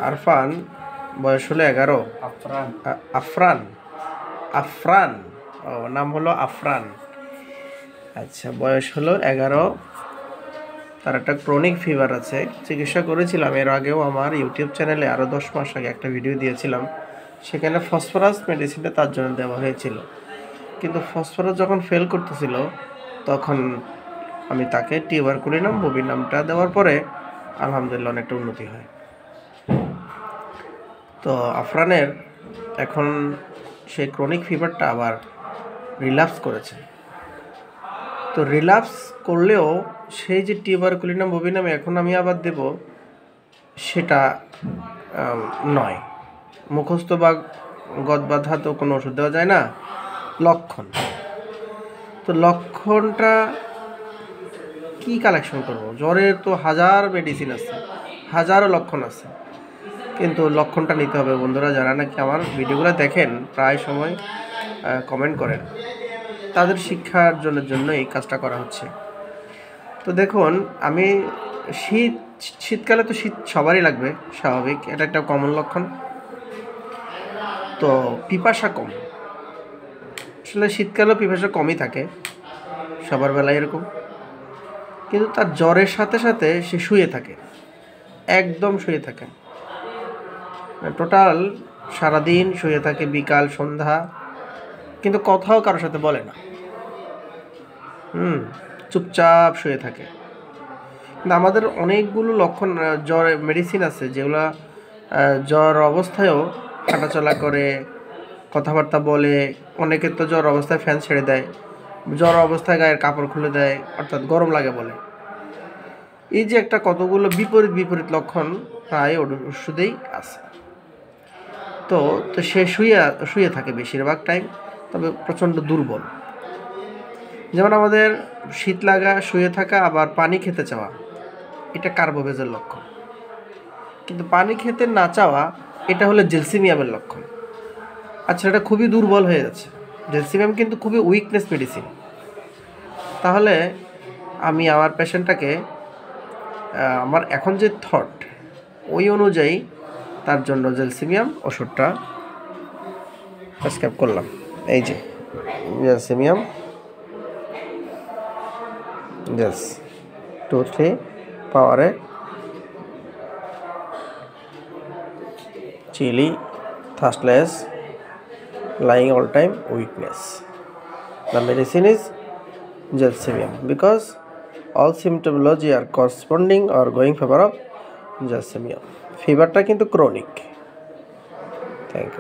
আরফান, বয়স হলো 11। আফরান, আফরান, ও নাম হলো আফরান। আচ্ছা, বয়স হলো 11। তার একটা ক্রনিক ফিভার আছে। চিকিৎসা করেছিলাম এর আগেও, আমার ইউটিউব চ্যানেলে আরও 10 মাস আগে একটা ভিডিও দিয়েছিলাম। সেখানে ফসফরাস মেডিসিনটা তার জন্য দেওয়া হয়েছিল, কিন্তু ফসফরাস যখন ফেল করতেছিল তখন আমি তাকে টিউবারকুলিনাম বোবিনামটা দেওয়ার পরে আলহামদুলিল্লাহ অনেকটা উন্নতি হয়। তো আফরানের এখন সেই ক্রনিক ফিভারটা আবার রিল্যাপস করেছে। তো রিল্যাপস করলেও সেই যে টিউবারকুলিনাম বোবিনাম এখন আমি আবার দেব, সেটা নয়। মুখস্থ বা গদবাধা তো কোনো ওষুধ দেওয়া যায় না। লক্ষণ, তো লক্ষণটা কি কালেকশন করব? জ্বরের তো হাজার মেডিসিন আছে, হাজারো লক্ষণ আছে, কিন্তু লক্ষণটা নিতে হবে। বন্ধুরা যারা নাকি আমার ভিডিওগুলো দেখেন, প্রায় সময় কমেন্ট করেন, তাদের শিক্ষার জন্য এই কাজটা করা হচ্ছে। তো দেখুন, আমি শীতকালে তো শীত সবারই লাগবে, স্বাভাবিক, এটা একটা কমন লক্ষণ। তো পিপাসা কম, আসলে শীতকালেও পিপাসা কমই থাকে সবার বেলায় এরকম, কিন্তু তার জ্বরের সাথে সাথে সে শুয়ে থাকে, একদম শুয়ে থাকে, টোটাল সারাদিন শুয়ে থাকে, বিকাল সন্ধ্যা, কিন্তু কথাও কারোর সাথে বলে না, চুপচাপ শুয়ে থাকে। কিন্তু আমাদের অনেকগুলো লক্ষণ জ্বর মেডিসিন আছে যেগুলো জ্বর অবস্থায়ও হাঁটাচলা করে, কথাবার্তা বলে। অনেকে তো জ্বর অবস্থায় ফ্যান ছেড়ে দেয়, জ্বর অবস্থায় গায়ের কাপড় খুলে দেয়, অর্থাৎ গরম লাগে বলে। এই যে একটা কতগুলো বিপরীত লক্ষণ প্রায় ওষুধেই আছে। তো সে শুয়ে থাকে বেশিরভাগ টাইম, তবে প্রচণ্ড দুর্বল। যেমন আমাদের শীত লাগা, শুয়ে থাকা, আবার পানি খেতে চাওয়া, এটা কার্বোভেজের লক্ষণ। কিন্তু পানি খেতে না চাওয়া, এটা হলো জেলসিমিয়ামের লক্ষণ। আচ্ছা, এটা খুবই দুর্বল হয়ে যাচ্ছে। জেলসিমিয়াম কিন্তু খুবই উইকনেস মেডিসিন। তাহলে আমি আমার পেশেন্টটাকে আমার এখন যে থট, ওই অনুযায়ী তার জন্য জেলসিমিয়াম ওষুধটা প্রেসক্রাইব করলাম। এই যে জেলসিমিয়াম, 2-3 পাওয়ারে chilly, thirstness, lying all time, weakness. The medicine is Gelsemium because all symptomology are corresponding or going favor of Gelsemium. Fever টা কিন্তু chronic. Thank you.